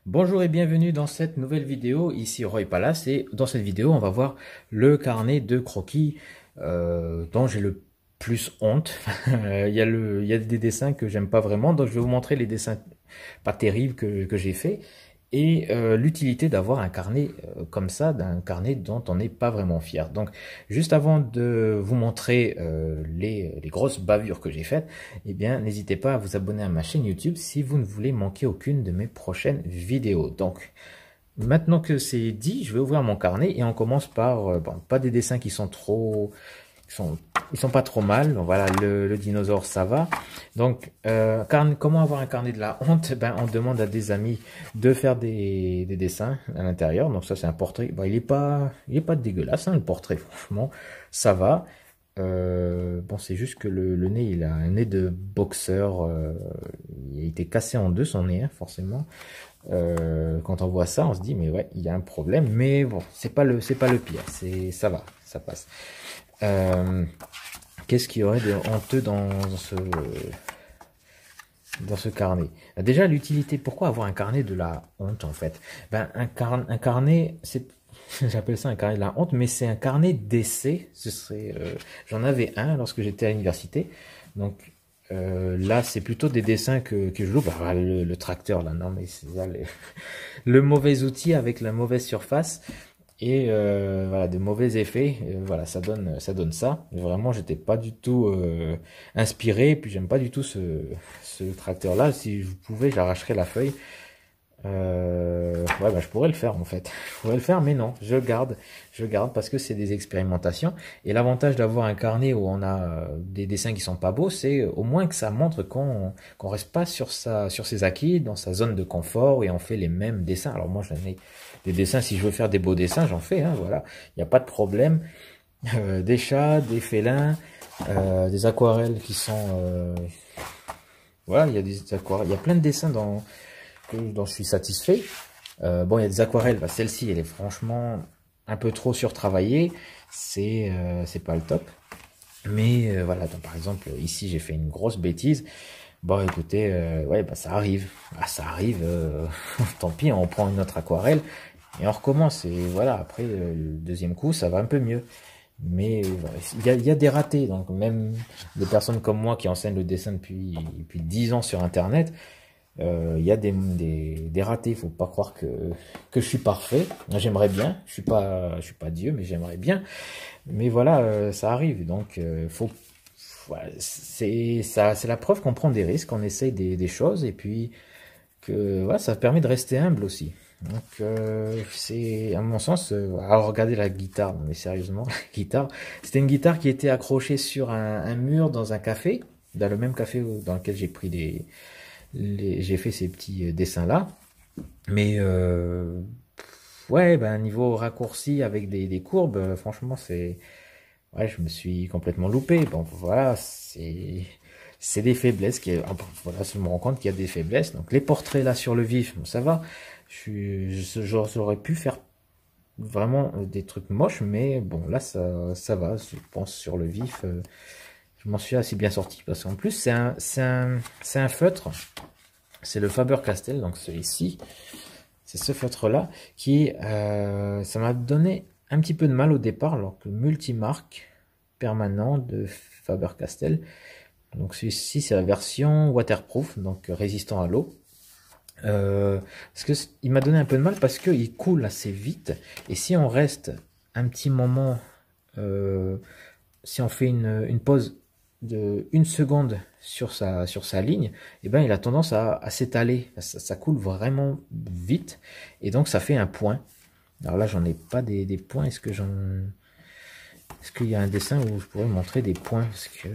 Bonjour et bienvenue dans cette nouvelle vidéo, ici Roy Palace, et dans cette vidéo on va voir le carnet de croquis dont j'ai le plus honte. Il y a des dessins que j'aime pas vraiment, donc je vais vous montrer les dessins pas terribles que j'ai fait et l'utilité d'avoir un carnet comme ça, d'un carnet dont on n'est pas vraiment fier. Donc juste avant de vous montrer les grosses bavures que j'ai faites, eh bien n'hésitez pas à vous abonner à ma chaîne YouTube si vous ne voulez manquer aucune de mes prochaines vidéos. Donc maintenant que c'est dit, je vais ouvrir mon carnet et on commence par bon, pas des dessins qui sont trop ils sont pas trop mal. Donc, voilà, le dinosaure, ça va. Donc, comment avoir un carnet de la honte? Ben, on demande à des amis de faire des dessins à l'intérieur. Donc, ça, c'est un portrait. Bon, il est pas dégueulasse, hein, le portrait, franchement. Ça va. Bon, c'est juste que le nez, il a un nez de boxeur. Il a été cassé en deux, son nez, hein, forcément. Quand on voit ça, on se dit, mais ouais, il y a un problème. Mais bon, c'est pas le pire. Ça va, ça passe. Euh, Qu'est-ce qu'il y aurait de honteux dans ce carnet? Déjà, l'utilité, pourquoi avoir un carnet de la honte en fait? Ben, un carnet, j'appelle ça un carnet de la honte, mais c'est un carnet d'essai. J'en avais un lorsque j'étais à l'université. Donc là, c'est plutôt des dessins que je loue. Bah, le tracteur là, non mais c'est ça, le mauvais outil avec la mauvaise surface. Et voilà, de mauvais effets, voilà, ça donne ça. Et vraiment, j'étais pas du tout inspiré, puis j'aime pas du tout ce tracteur-là. Si je pouvais, j'arracherais la feuille. Ouais, bah, je pourrais le faire en fait. Je pourrais le faire, mais non, je garde parce que c'est des expérimentations. Et l'avantage d'avoir un carnet où on a des dessins qui sont pas beaux, c'est au moins que ça montre qu'on reste pas sur ses acquis, dans sa zone de confort, et on fait les mêmes dessins. Alors moi, j'en ai des dessins, si je veux faire des beaux dessins, j'en fais, hein, voilà, il n'y a pas de problème. Des chats, des félins, des aquarelles qui sont, voilà, il y a des aquarelles, il y a plein de dessins dont je suis satisfait. Bon, il y a des aquarelles, bah, celle-ci, elle est franchement un peu trop surtravaillée, c'est pas le top. Mais voilà, donc, par exemple, ici, j'ai fait une grosse bêtise. Bon, écoutez, ouais, bah ça arrive. Ah, ça arrive, tant pis, on prend une autre aquarelle et on recommence. Et voilà, après, le deuxième coup, ça va un peu mieux. Mais voilà, il y a des ratés. Donc, même des personnes comme moi qui enseignent le dessin depuis 10 ans sur Internet, il y a des ratés. Faut pas croire que je suis parfait. J'aimerais bien. Je suis pas Dieu, mais j'aimerais bien. Mais voilà, ça arrive. Donc, voilà, c'est ça, c'est la preuve qu'on prend des risques, qu'on essaye des choses, et puis que voilà, ça permet de rester humble aussi. Donc, c'est, à mon sens, alors regardez la guitare, non, mais sérieusement, la guitare, c'était une guitare qui était accrochée sur un mur dans un café, dans le même café dans lequel j'ai pris j'ai fait ces petits dessins-là. Mais ouais, ben niveau raccourci avec des courbes, franchement, ouais, je me suis complètement loupé. Bon, voilà, c'est des faiblesses voilà, je me rends compte qu'il y a des faiblesses. Donc les portraits là sur le vif, bon, ça va. J'aurais pu faire vraiment des trucs moches, mais bon là ça va. Je pense sur le vif, je m'en suis assez bien sorti parce qu'en plus c'est un feutre. C'est le Faber-Castell, donc celui-ci. C'est ce feutre-là qui, ça m'a donné un petit peu de mal au départ, alors que le multimarque permanent de Faber-Castell. Donc celui-ci, c'est la version waterproof, donc résistant à l'eau. Parce que il m'a donné un peu de mal parce qu'il coule assez vite. Et si on reste un petit moment, si on fait une pause de 1 seconde sur sa ligne, et ben il a tendance à s'étaler. Ça coule vraiment vite et donc ça fait un point. Alors là, j'en ai pas des points. Est-ce qu'il y a un dessin où je pourrais montrer des points? Parce que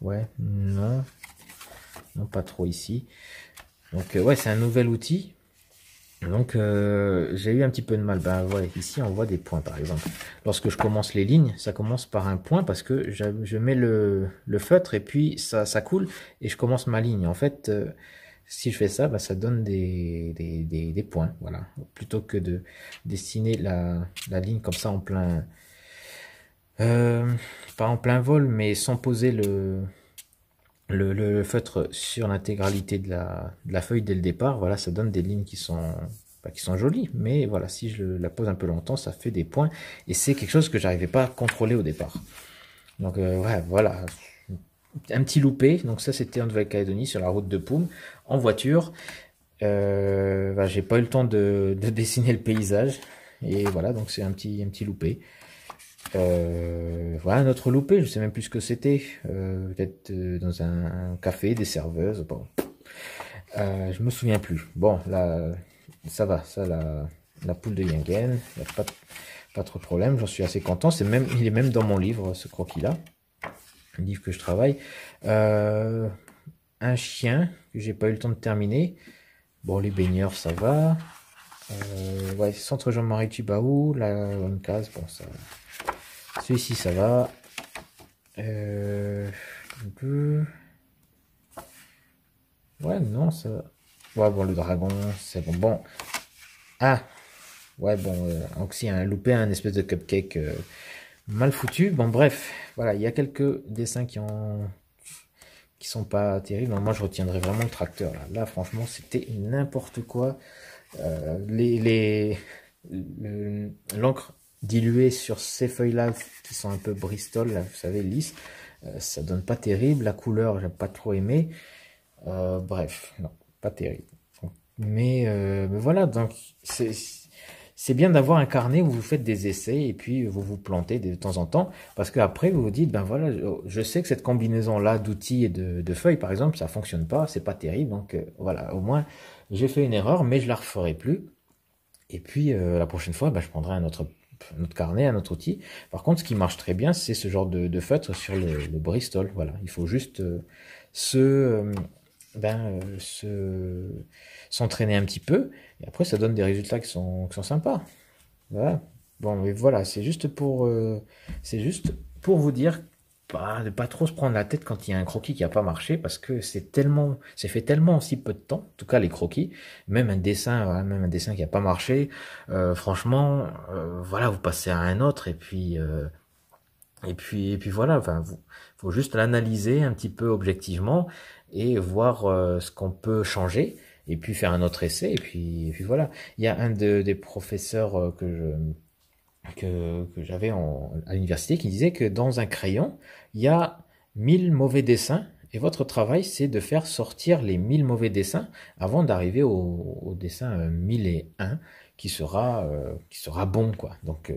ouais, non, non pas trop ici. Donc ouais, c'est un nouvel outil. Donc j'ai eu un petit peu de mal. Ben voilà, ici on voit des points par exemple. Lorsque je commence les lignes, ça commence par un point parce que je mets le feutre et puis ça coule et je commence ma ligne. En fait, si je fais ça, ben, ça donne des points. Voilà. Plutôt que de dessiner la ligne comme ça en plein... pas en plein vol, mais sans poser le feutre sur l'intégralité de la feuille dès le départ, voilà, ça donne des lignes qui sont, pas qui sont jolies, mais voilà, si je la pose un peu longtemps, ça fait des points, et c'est quelque chose que j'arrivais pas à contrôler au départ. Donc ouais, voilà, un petit loupé. Donc ça, c'était en Nouvelle-Calédonie, sur la route de Poum, en voiture. Bah, j'ai pas eu le temps de dessiner le paysage, et voilà, donc c'est un petit loupé. Voilà, notre loupé, je sais même plus ce que c'était. Peut-être dans un café, des serveuses. Bon, je me souviens plus. Bon, là, ça va, ça, la poule de Yingen, y a pas trop de problème. J'en suis assez content. Il est même dans mon livre, ce croquis-là, le livre que je travaille. Un chien que j'ai pas eu le temps de terminer. Bon, les baigneurs, ça va. Ouais, centre Jean-Marie Tjibaou, la une case, bon, ça. Celui-ci, ça va. Un peu. Ouais, non, ça. Ouais, bon, le dragon, c'est bon. Bon. Ah! Ouais, bon, aussi un loupé, un espèce de cupcake mal foutu. Bon, bref, voilà, il y a quelques dessins qui sont pas terribles. Moi, je retiendrai vraiment le tracteur. Là, franchement, c'était n'importe quoi. L'encre diluée sur ces feuilles-là, qui sont un peu Bristol, là, vous savez, lisses, ça donne pas terrible. La couleur, j'ai pas trop aimé. Bref, non, pas terrible. Mais voilà, donc c'est bien d'avoir un carnet où vous faites des essais et puis vous vous plantez de temps en temps, parce qu'après vous vous dites, ben voilà, je sais que cette combinaison-là d'outils et de feuilles, par exemple, ça fonctionne pas, c'est pas terrible, donc voilà, au moins j'ai fait une erreur, mais je la referai plus. Et puis la prochaine fois, ben, je prendrai un autre carnet, un autre outil. Par contre, ce qui marche très bien, c'est ce genre de feutre sur le Bristol. Voilà, il faut juste s'entraîner un petit peu, et après ça donne des résultats qui sont sympas. Voilà. Bon, mais voilà, c'est juste pour vous dire de pas trop se prendre la tête quand il y a un croquis qui a pas marché, parce que c'est fait tellement en si peu de temps. En tout cas, les croquis, même un dessin, voilà, même un dessin qui a pas marché, franchement, voilà, vous passez à un autre, et puis voilà, enfin, faut juste l'analyser un petit peu objectivement et voir ce qu'on peut changer, et puis faire un autre essai, et puis voilà. Il y a des professeurs que j'avais à l'université qui disait que dans un crayon, il y a 1000 mauvais dessins, et votre travail, c'est de faire sortir les 1000 mauvais dessins avant d'arriver au dessin 1001 qui sera bon, quoi. Donc,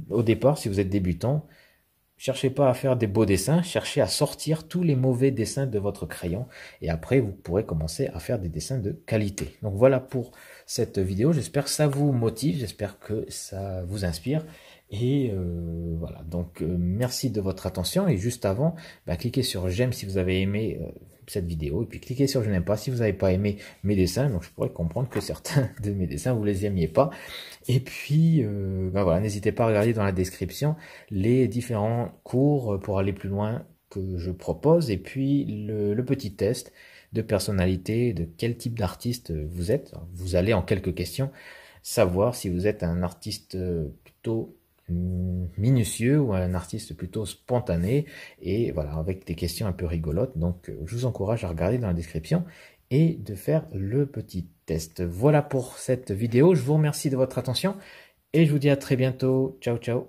au départ, si vous êtes débutant, cherchez pas à faire des beaux dessins, cherchez à sortir tous les mauvais dessins de votre crayon, et après vous pourrez commencer à faire des dessins de qualité. Donc voilà pour cette vidéo, j'espère que ça vous motive, j'espère que ça vous inspire, et voilà, donc merci de votre attention, et juste avant, cliquez sur j'aime si vous avez aimé cette vidéo, et puis cliquez sur je n'aime pas si vous n'avez pas aimé mes dessins, donc je pourrais comprendre que certains de mes dessins vous les aimiez pas. Et puis voilà, n'hésitez pas à regarder dans la description les différents cours pour aller plus loin que je propose, et puis le petit test de personnalité, de quel type d'artiste vous êtes. Vous allez en quelques questions savoir si vous êtes un artiste plutôt minutieux ou un artiste plutôt spontané, et voilà, avec des questions un peu rigolotes. Donc je vous encourage à regarder dans la description et de faire le petit test. Voilà pour cette vidéo, je vous remercie de votre attention et je vous dis à très bientôt. Ciao ciao.